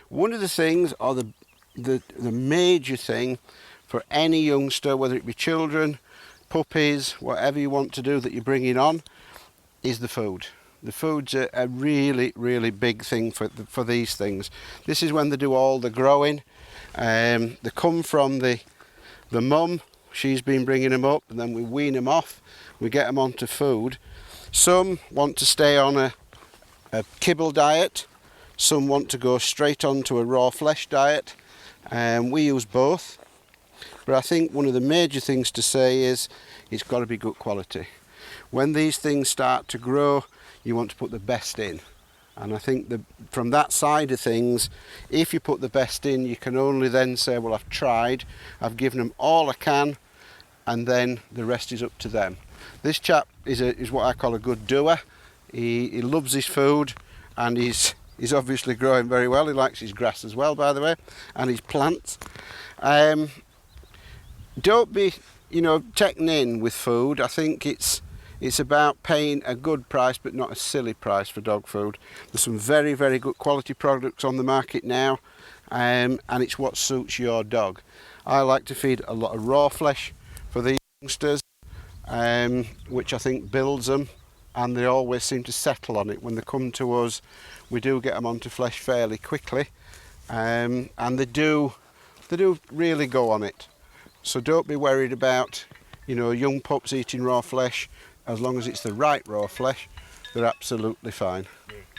One of the things, or the major thing for any youngster, whether it be children, puppies, whatever you want to do that you're bringing on, is the food. The food's a really, really big thing for these things. This is when they do all the growing. They come from the mum. She's been bringing them up, and then we wean them off. We get them onto food. Some want to stay on a kibble diet. Some want to go straight onto a raw flesh diet. We use both. But I think one of the major things to say is it's got to be good quality. When these things start to grow, you want to put the best in. And I think from that side of things, if you put the best in, you can only then say, well, I've tried, I've given them all I can, and then the rest is up to them. This chap is what I call a good doer. He loves his food, and he's obviously growing very well. He likes his grass as well, by the way, and his plants. Don't be, taken in with food. I think it's about paying a good price, but not a silly price for dog food. There's some very, very good quality products on the market now, and it's what suits your dog. I like to feed a lot of raw flesh for these youngsters, which I think builds them, and they always seem to settle on it. When they come to us, we do get them onto flesh fairly quickly, and they do really go on it. So don't be worried about, young pups eating raw flesh. As long as it's the right raw flesh, they're absolutely fine.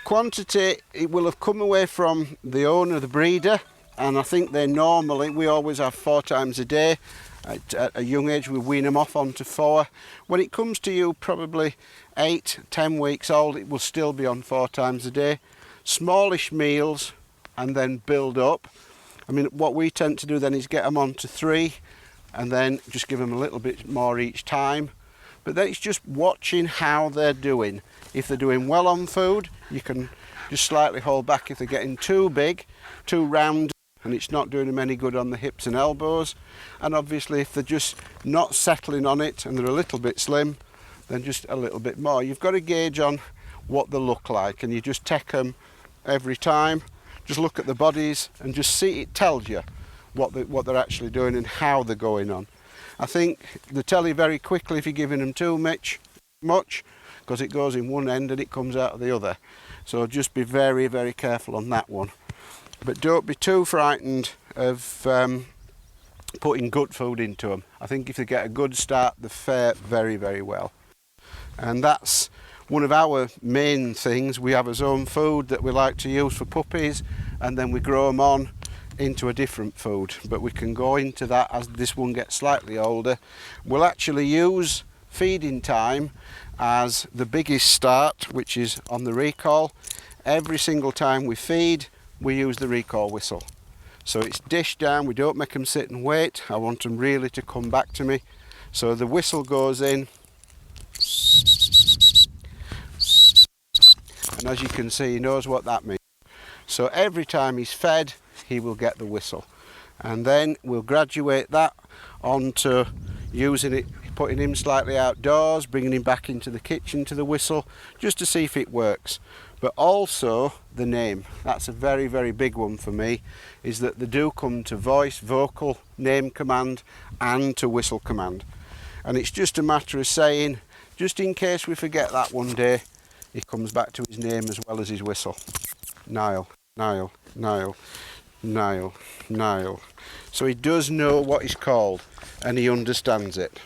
Quantity, it will have come away from the owner, the breeder, and I think we always have 4 times a day. At a young age, we wean them off onto 4. When it comes to you, probably 8, 10 weeks old, it will still be on 4 times a day. Smallish meals, and then build up. I mean, what we tend to do then is get them on to 3, and then just give them a little bit more each time. But then it's just watching how they're doing. If they're doing well on food, you can just slightly hold back. If they're getting too big, too round, and it's not doing them any good on the hips and elbows. And obviously if they're just not settling on it and they're a little bit slim, then just a little bit more. You've got to gauge on what they look like, and you just take them every time. Just look at the bodies and just see. It tells you what they're actually doing and how they're going on. I think they tell you very quickly if you're giving them too much, because it goes in one end and it comes out of the other. So just be very, very careful on that one. But don't be too frightened of putting good food into them. I think if they get a good start, they fare very, very well. And that's one of our main things. We have our own food that we like to use for puppies, and then we grow them on into a different food, but we can go into that as this one gets slightly older. We'll actually use feeding time as the biggest start, which is on the recall. Every single time we feed, we use the recall whistle. So it's dished down, we don't make them sit and wait. I want them really to come back to me. So the whistle goes in, and as you can see, he knows what that means. So every time he's fed, he will get the whistle, and then we'll graduate that onto using it, putting him slightly outdoors, bringing him back into the kitchen to the whistle, just to see if it works. But also the name, that's a very, very big one for me, is that they do come to voice, vocal, name command, and to whistle command. And it's just a matter of saying, just in case we forget that one day, he comes back to his name as well as his whistle. Niall, Niall, Niall, Niall, Niall. So he does know what he's called, and he understands it.